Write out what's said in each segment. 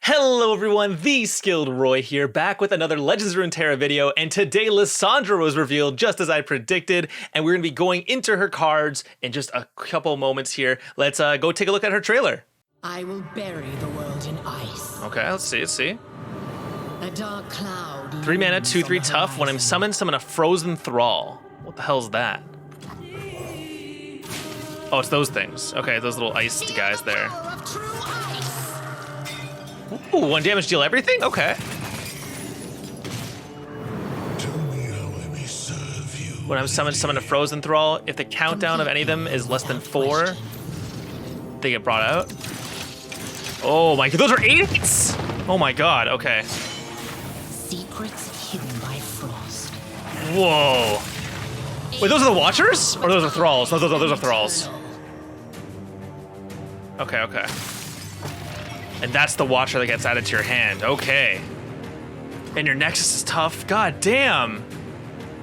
Hello everyone, the Skilled Roy here, back with another Legends of Runeterra video, and today Lissandra was revealed just as I predicted, and we're going to be going into her cards in just a couple moments here. Let's go take a look at her trailer. I will bury the world in ice. Okay, let's see. A dark cloud. 3 mana, 2/3 tough. When I'm summoned, summon a frozen Thrall. What the hell's that? Oh, it's those things. Okay, those little iced guys there. Ooh, 1 damage deal everything? Okay. Tell me how I may serve you. When I'm summoned, summon a frozen Thrall. If the countdown of any of them is less than 4, they get brought out. Oh my god, those are 8s! Oh my god, okay. Secrets hidden by frost. Whoa. Wait, those are the Watchers? Or those are Thralls? No, those are Thralls. Okay. And that's the Watcher that gets added to your hand. Okay. And your Nexus is tough. God damn.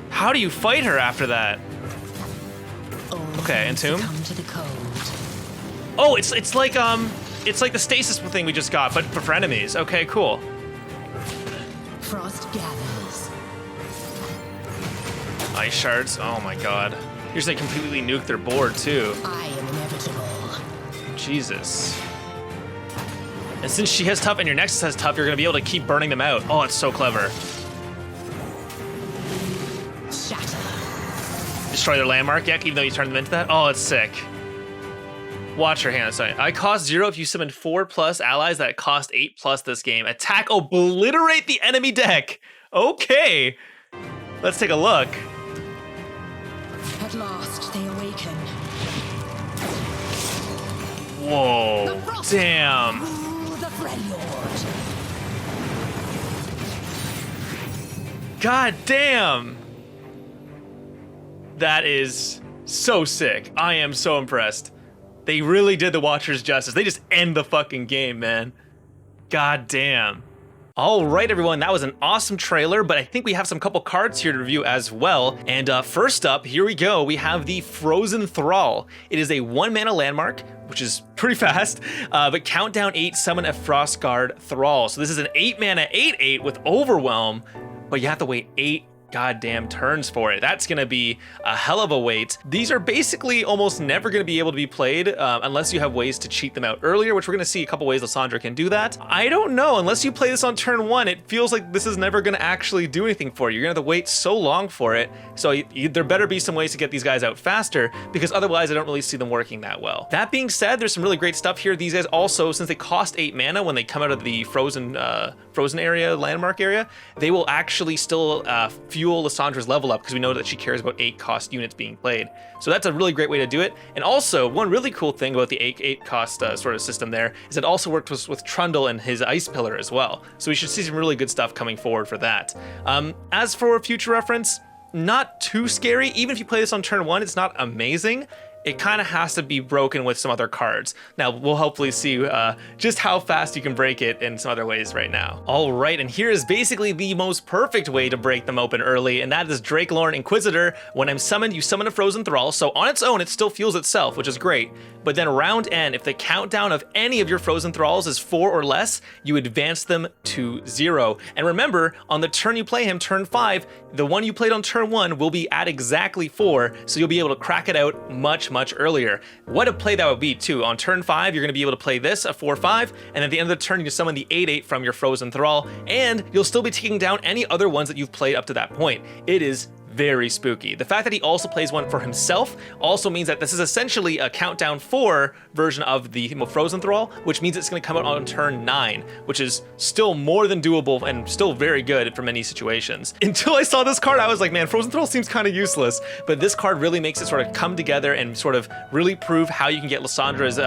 How do you fight her after that? Okay, Entomb. Come to the cold. Oh, it's like the stasis thing we just got, but for enemies. Okay, cool. Frost gathers. Ice shards. Oh my god. You're saying completely nuke their board too. I am inevitable. Jesus. And since she has tough and your Nexus has tough, you're gonna be able to keep burning them out. Oh, it's so clever. Shatter. Destroy their landmark, yeah, even though you turn them into that? Oh, it's sick. Watch your hand, sorry. I cost 0 if you summon 4+ allies that cost 8+ this game. Attack, obliterate the enemy deck. Okay. Let's take a look. At last they awaken. Whoa, damn. Ooh, the Freljord. God damn. That is so sick. I am so impressed. They really did the Watchers justice. They just end the fucking game, man. God damn. All right, everyone, that was an awesome trailer, but I think we have some couple cards here to review as well. And first up, here we go. We have the Frozen Thrall. It is a 1 mana landmark, which is pretty fast, but countdown 8, summon a Frostguard Thrall. So this is an 8 mana 8/8 with Overwhelm, but you have to wait 8 goddamn turns for it. That's gonna be a hell of a wait. These are basically almost never gonna be able to be played unless you have ways to cheat them out earlier, which we're gonna see a couple ways Lissandra can do that. I don't know, unless you play this on turn 1, it feels like this is never gonna actually do anything for you. You're gonna have to wait so long for it. So there better be some ways to get these guys out faster, because otherwise I don't really see them working that well. That being said, there's some really great stuff here. These guys also, since they cost 8 mana when they come out of the frozen area, landmark area, they will actually still fuel Lissandra's level up, because we know that she cares about 8 cost units being played. So that's a really great way to do it. And also, one really cool thing about the 8 cost sort of system there is it also worked with Trundle and his Ice Pillar as well. So we should see some really good stuff coming forward for that. As for future reference, not too scary. Even if you play this on turn 1, it's not amazing. It kind of has to be broken with some other cards. Now, we'll hopefully see just how fast you can break it in some other ways right now. All right, and here is basically the most perfect way to break them open early, and that is Draklorn Inquisitor. When I'm summoned, you summon a Frozen Thrall, so on its own, it still fuels itself, which is great. But then round end, if the countdown of any of your Frozen Thralls is 4 or less, you advance them to 0. And remember, on the turn you play him, turn 5, the one you played on turn 1 will be at exactly 4, so you'll be able to crack it out much earlier. What a play that would be too. On turn 5, you're going to be able to play this, a 4/5, and at the end of the turn, you summon the 8/8 from your Frozen Thrall, and you'll still be taking down any other ones that you've played up to that point. It is very spooky. The fact that he also plays one for himself also means that this is essentially a countdown 4 version of the Frozen Thrall, which means it's going to come out on turn 9, which is still more than doable and still very good for many situations. Until I saw this card, I was like, man, Frozen Thrall seems kind of useless, but this card really makes it sort of come together and sort of really prove how you can get Lissandra's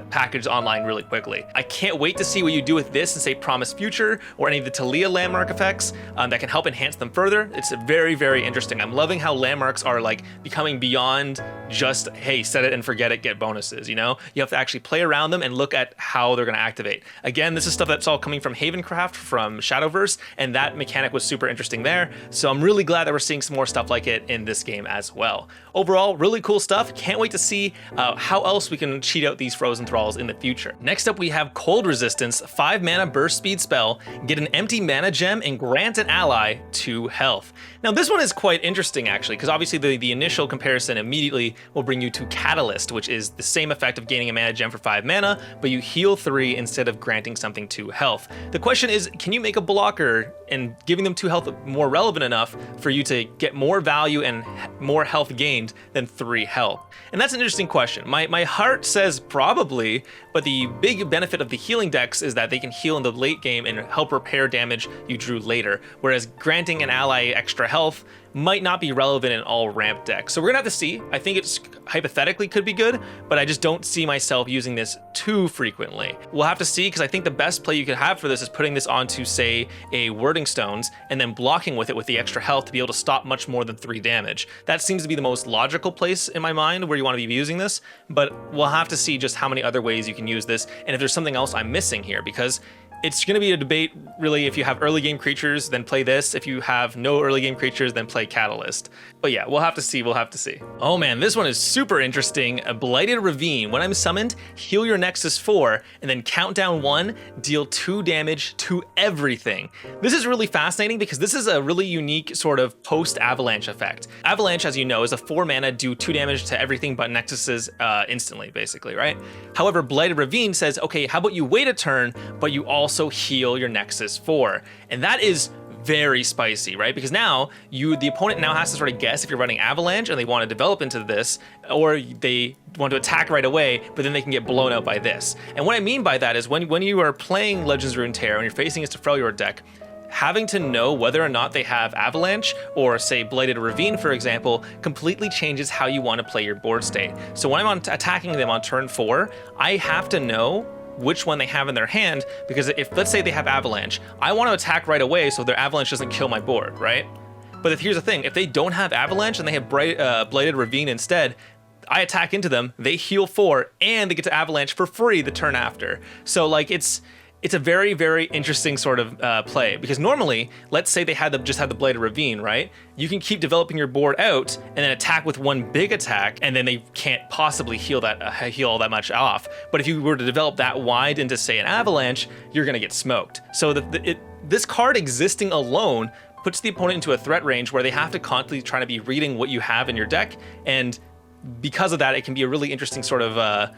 package online really quickly. I can't wait to see what you do with this and say Promise Future or any of the Talia landmark effects that can help enhance them further. It's very, very interesting interesting. I'm loving how landmarks are like becoming beyond just, hey, set it and forget it, get bonuses, you know? You have to actually play around them and look at how they're gonna activate. Again, this is stuff that's all coming from Havencraft, from Shadowverse, and that mechanic was super interesting there. So I'm really glad that we're seeing some more stuff like it in this game as well. Overall, really cool stuff. Can't wait to see how else we can cheat out these frozen thralls in the future. Next up, we have Cold Resistance, 5 mana burst speed spell, get an empty mana gem and grant an ally 2 health. Now this one is quite interesting actually, because obviously the initial comparison immediately will bring you to Catalyst, which is the same effect of gaining a mana gem for 5 mana, but you heal 3 instead of granting something 2 health. The question is, can you make a blocker and giving them 2 health more relevant enough for you to get more value and more health gained than 3 health? And that's an interesting question. My heart says probably, but the big benefit of the healing decks is that they can heal in the late game and help repair damage you drew later, whereas granting an ally extra health might not be relevant in all ramp decks. So we're gonna have to see. I think it's hypothetically could be good, but I just don't see myself using this too frequently. We'll have to see, because I think the best play you could have for this is putting this onto, say, a Wording Stones and then blocking with it with the extra health to be able to stop much more than 3 damage. That seems to be the most logical place in my mind where you want to be using this, but we'll have to see just how many other ways you can use this and if there's something else I'm missing here, because it's going to be a debate, really. If you have early game creatures, then play this. If you have no early game creatures, then play Catalyst. But yeah, we'll have to see. We'll have to see. Oh man, this one is super interesting. A Blighted Ravine. When I'm summoned, heal your Nexus 4, and then count down 1, deal 2 damage to everything. This is really fascinating because this is a really unique sort of post-Avalanche effect. Avalanche, as you know, is a 4 mana, do 2 damage to everything but Nexuses instantly, basically, right? However, Blighted Ravine says, okay, how about you wait a turn, but you also heal your Nexus 4. And that is very spicy, right? Because now the opponent now has to sort of guess if you're running Avalanche and they want to develop into this, or they want to attack right away, but then they can get blown out by this. And what I mean by that is when you are playing Legends of Runeterra and you're facing against a Freljord deck, having to know whether or not they have Avalanche or, say, Blighted Ravine, for example, completely changes how you want to play your board state. So when I'm attacking them on turn 4, I have to know which one they have in their hand, because if, let's say they have Avalanche, I want to attack right away so their Avalanche doesn't kill my board, right? But here's the thing, if they don't have Avalanche and they have Blighted Ravine instead, I attack into them, they heal 4, and they get to Avalanche for free the turn after. So like it's a very, very interesting sort of play, because normally, let's say they just had the Blighted Ravine, right? You can keep developing your board out and then attack with one big attack, and then they can't possibly heal all that much off. But if you were to develop that wide into, say, an Avalanche, you're gonna get smoked. So this card existing alone puts the opponent into a threat range where they have to constantly try to be reading what you have in your deck, and because of that, it can be a really interesting sort of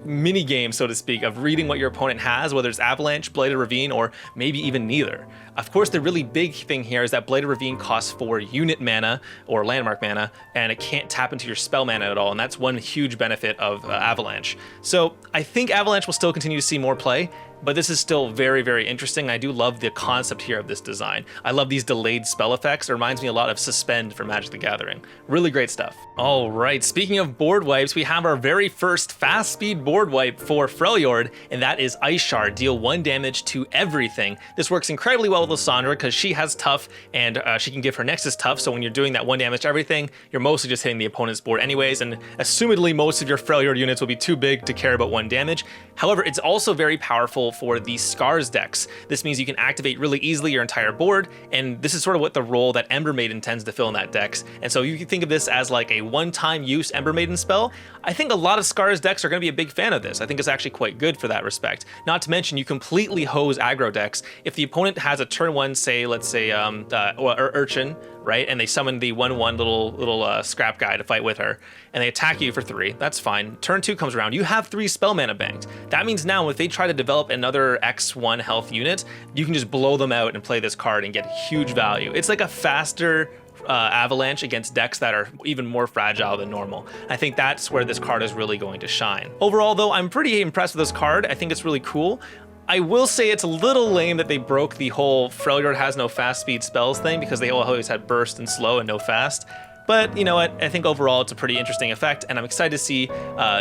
mini game, so to speak, of reading what your opponent has, whether it's Avalanche, Blighted Ravine, or maybe even neither. Of course, the really big thing here is that Blighted Ravine costs 4 unit mana or landmark mana, and it can't tap into your spell mana at all, and that's one huge benefit of Avalanche. So I think Avalanche will still continue to see more play, but this is still very, very interesting. I do love the concept here of this design. I love these delayed spell effects. It reminds me a lot of Suspend from Magic the Gathering. Really great stuff. All right, speaking of board wipes, we have our very first fast speed board wipe for Freljord, and that is Ice Shard. Deal 1 damage to everything. This works incredibly well with Lissandra because she has tough, and she can give her Nexus tough, so when you're doing that 1 damage to everything, you're mostly just hitting the opponent's board anyways, and assumedly most of your Freljord units will be too big to care about 1 damage. However, it's also very powerful for the Scars decks. This means you can activate really easily your entire board, and this is sort of what the role that Ember Maiden tends to fill in that decks. And so you can think of this as like a one-time use Ember Maiden spell. I think a lot of Scars decks are going to be a big fan of this. I think it's actually quite good for that respect. Not to mention, you completely hose aggro decks. If the opponent has a turn 1, say, let's say, Urchin, right? And they summon the 1/1 little scrap guy to fight with her, and they attack you for 3. That's fine. Turn 2 comes around. You have 3 spell mana banked. That means now if they try to develop another X1 health unit, you can just blow them out and play this card and get huge value. It's like a faster Avalanche against decks that are even more fragile than normal. I think that's where this card is really going to shine. Overall, though, I'm pretty impressed with this card. I think it's really cool. I will say it's a little lame that they broke the whole Freljord has no fast speed spells thing, because they always had burst and slow and no fast. But you know what? I think overall it's a pretty interesting effect, and I'm excited to see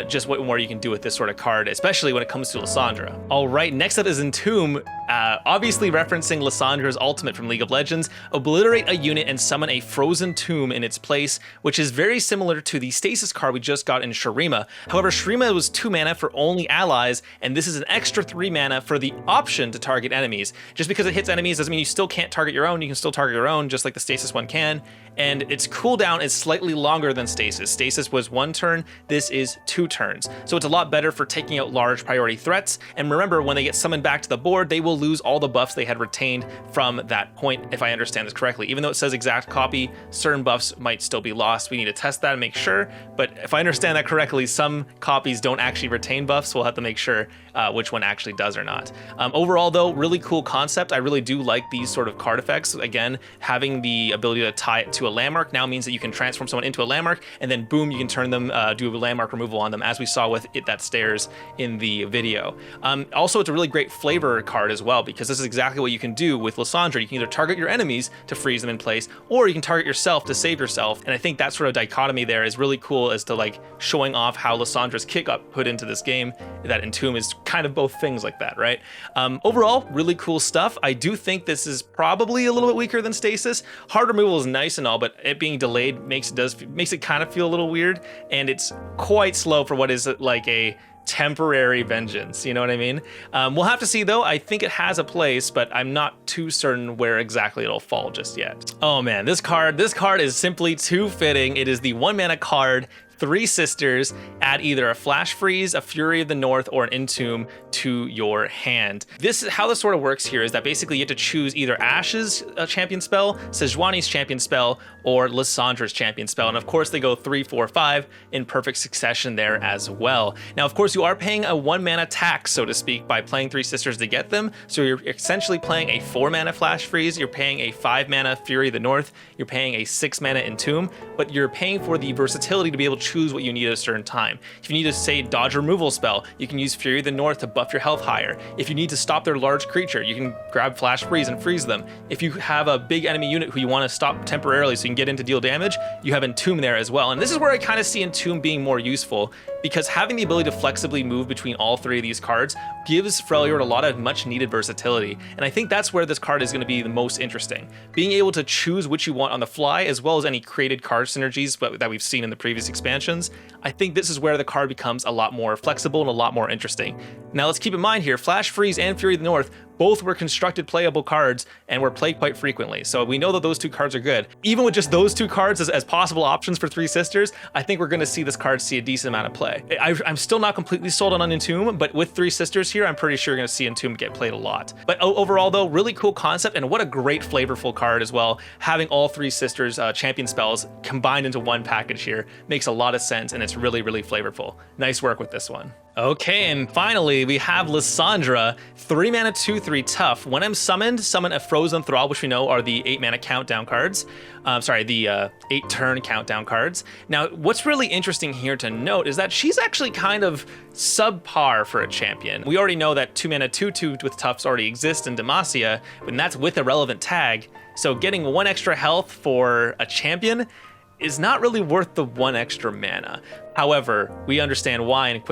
just what more you can do with this sort of card, especially when it comes to Lissandra. All right, next up is Entomb. Obviously referencing Lissandra's ultimate from League of Legends, obliterate a unit and summon a frozen tomb in its place, which is very similar to the stasis card we just got in Shurima. However, Shurima was 2 mana for only allies, and this is an extra 3 mana for the option to target enemies. Just because it hits enemies doesn't mean you still can't target your own. You can still target your own, just like the stasis one can. And its cooldown is slightly longer than stasis. Stasis was 1 turn, this is 2 turns. So it's a lot better for taking out large priority threats. And remember, when they get summoned back to the board, they will lose all the buffs they had retained from that point, if I understand this correctly. Even though it says exact copy, certain buffs might still be lost. We need to test that and make sure. But if I understand that correctly, some copies don't actually retain buffs. We'll have to make sure which one actually does or not. Overall though, really cool concept. I really do like these sort of card effects. Again, having the ability to tie it to a landmark now means that you can transform someone into a landmark, and then boom, you can turn them, do a landmark removal on them, as we saw with It That Stares in the video. Also, it's a really great flavor card as well, because this is exactly what you can do with Lissandra. You can either target your enemies to freeze them in place, or you can target yourself to save yourself. And I think that sort of dichotomy there is really cool, as to like showing off how Lissandra's kick got put into this game, that Entomb is kind of both things like that, right? Overall, really cool stuff. I do think this is probably a little bit weaker than Stasis. Hard removal is nice and all, but it being delayed makes it kind of feel a little weird, and it's quite slow for what is like a temporary vengeance, you know what I mean? We'll have to see though. I think it has a place, but I'm not too certain where exactly it'll fall just yet. Oh man, this card is simply too fitting. It is the 1 mana card, 3 Sisters. Add either a Flash Freeze, a Fury of the North, or an Entomb to your hand. This is how this sort of works here, is that basically you have to choose either Ash's champion spell, Sejuani's champion spell, or Lissandra's champion spell. And of course they go 3, 4, 5 in perfect succession there as well. Now, of course, you are paying a 1 mana tax, so to speak, by playing 3 Sisters to get them. So you're essentially playing a 4 mana Flash Freeze, you're paying a 5 mana Fury of the North, you're paying a 6 mana Entomb, but you're paying for the versatility to be able to choose what you need at a certain time. If you need to, say, dodge a removal spell, you can use Fury of the North to buff your health higher. If you need to stop their large creature, you can grab Flash Freeze and freeze them. If you have a big enemy unit who you want to stop temporarily so you can get in to deal damage, you have Entomb there as well. And this is where I kind of see Entomb being more useful, because having the ability to flexibly move between all 3 of these cards gives Freljord a lot of much needed versatility. And I think that's where this card is going to be the most interesting. Being able to choose which you want on the fly, as well as any created card synergies that we've seen in the previous expansions, I think this is where the card becomes a lot more flexible and a lot more interesting. Now let's keep in mind here, Flash Freeze and Fury of the North both were constructed playable cards and were played quite frequently. So we know that those 2 cards are good. Even with just those 2 cards as possible options for 3 Sisters, I think we're gonna see this card see a decent amount of play. I'm still not completely sold on Entomb, but with 3 Sisters here, I'm pretty sure you're gonna see Entomb get played a lot. But overall though, really cool concept, and what a great flavorful card as well. Having all 3 Sisters champion spells combined into one package here makes a lot of sense, and it's really, really flavorful. Nice work with this one. Okay, and finally we have Lissandra, 3 mana 2/3 tough. When I'm summoned, summon a Frozen Thrall, which we know are the 8 mana countdown cards. The 8 turn countdown cards. Now, what's really interesting here to note is that she's actually kind of subpar for a champion. We already know that 2 mana 2/2 with toughs already exist in Demacia, and that's with a relevant tag. So getting 1 extra health for a champion is not really worth the 1 extra mana. However, we understand why and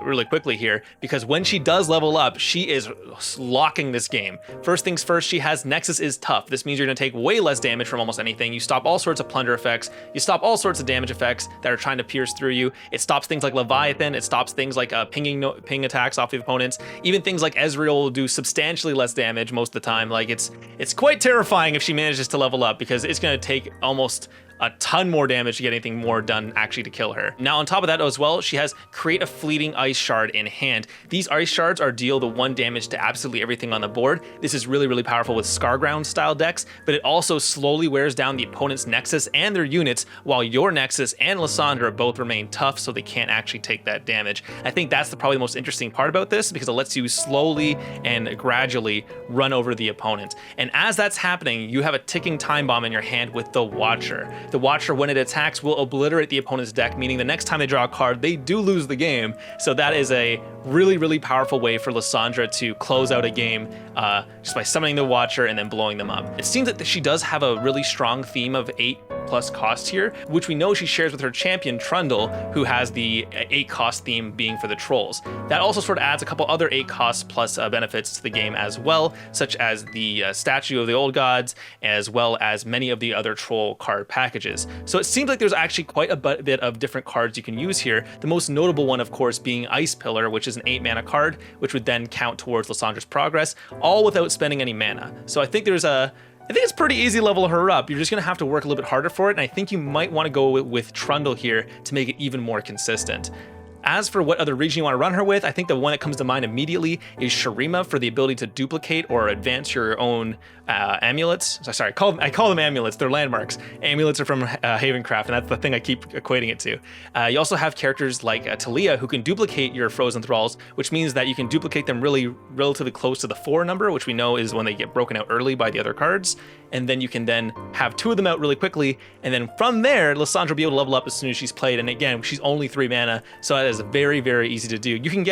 really quickly here, because when she does level up, she is locking this game. First things first, she has Nexus is tough. This means you're gonna take way less damage from almost anything. You stop all sorts of plunder effects. You stop all sorts of damage effects that are trying to pierce through you. It stops things like Leviathan. It stops things like ping attacks off the opponents. Even things like Ezreal will do substantially less damage most of the time. Like it's quite terrifying if she manages to level up, because it's gonna take almost a ton more damage to get anything more done actually to kill her. Now on top of that as well, she has create a fleeting ice shard in hand. These ice shards are deal the 1 damage to absolutely everything on the board. This is really, really powerful with Scarground style decks, but it also slowly wears down the opponent's Nexus and their units, while your Nexus and Lissandra both remain tough, so they can't actually take that damage. I think that's probably the most interesting part about this, because it lets you slowly and gradually run over the opponent. And as that's happening, you have a ticking time bomb in your hand with the Watcher. The Watcher, when it attacks, will obliterate the opponent's deck, meaning the next time time they draw a card, they do lose the game. So that is a really, really powerful way for Lissandra to close out a game just by summoning the Watcher and then blowing them up. It seems that she does have a really strong theme of 8+ cost here, which we know she shares with her champion Trundle, who has the 8 cost theme being for the trolls. That also sort of adds a couple other 8 cost plus benefits to the game as well, such as the Statue of the Old Gods, as well as many of the other troll card packages. So it seems like there's actually quite a bit of different cards you can use here. The most notable one, of course, being Ice Pillar, which is an 8 mana card, which would then count towards Lissandra's progress, all without spending any mana. So I think it's pretty easy to level her up. You're just gonna have to work a little bit harder for it, and I think you might want to go with Trundle here to make it even more consistent. As for what other region you want to run her with, I think the one that comes to mind immediately is Shurima for the ability to duplicate or advance your own amulets. Sorry, I call them amulets. They're landmarks. Amulets are from Havencraft, and that's the thing I keep equating it to. You also have characters like Talia who can duplicate your frozen thralls, which means that you can duplicate them relatively close to the 4 number, which we know is when they get broken out early by the other cards. And then you can then have 2 of them out really quickly, and then from there, Lissandra will be able to level up as soon as she's played. And again, she's only 3 mana, so that is very, very easy to do. You can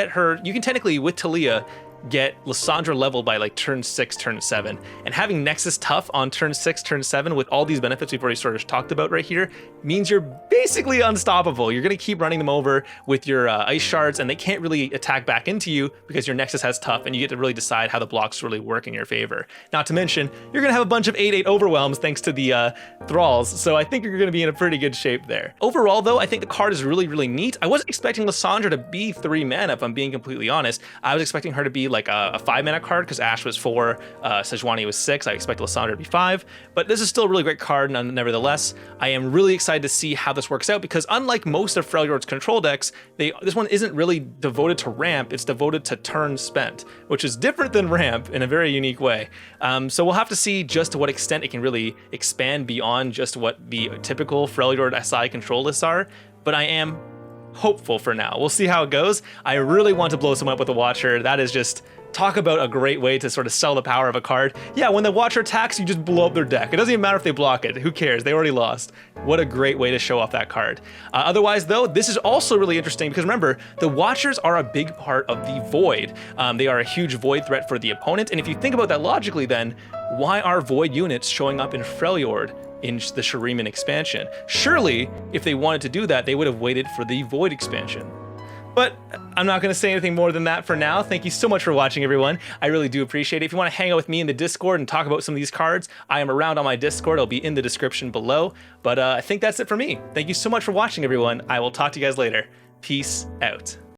technically, with Talia, get Lissandra leveled by like turn 6, turn 7. And having Nexus Tough on turn 6, turn 7 with all these benefits we've already sort of talked about right here means you're basically unstoppable. You're going to keep running them over with your ice shards, and they can't really attack back into you because your Nexus has Tough, and you get to really decide how the blocks really work in your favor. Not to mention, you're going to have a bunch of 8/8 overwhelms thanks to the Thralls, so I think you're going to be in a pretty good shape there. Overall, though, I think the card is really, really neat. I wasn't expecting Lissandra to be 3 mana, if I'm being completely honest. I was expecting her to be like a 5 mana card because Ash was 4, Sejuani was 6. I expect Lissandra to be 5, but this is still a really great card nevertheless. I am really excited to see how this works out because unlike most of Freljord's control decks, this one isn't really devoted to ramp, it's devoted to turn spent, which is different than ramp in a very unique way. So we'll have to see just to what extent it can really expand beyond just what the typical Freljord SI control lists are, but I am hopeful for now. We'll see how it goes. I really want to blow someone up with a Watcher. That is just, talk about a great way to sort of sell the power of a card. Yeah, when the Watcher attacks, you just blow up their deck. It doesn't even matter if they block it. Who cares? They already lost. What a great way to show off that card. Otherwise, though, this is also really interesting because remember, the Watchers are a big part of the Void. They are a huge Void threat for the opponent. And if you think about that logically, then why are Void units showing up in Freljord in the Shurima expansion? Surely, if they wanted to do that, they would have waited for the Void expansion. But I'm not going to say anything more than that for now. Thank you so much for watching, everyone. I really do appreciate it. If you want to hang out with me in the Discord and talk about some of these cards, I am around on my Discord. It'll be in the description below. But I think that's it for me. Thank you so much for watching, everyone. I will talk to you guys later. Peace out.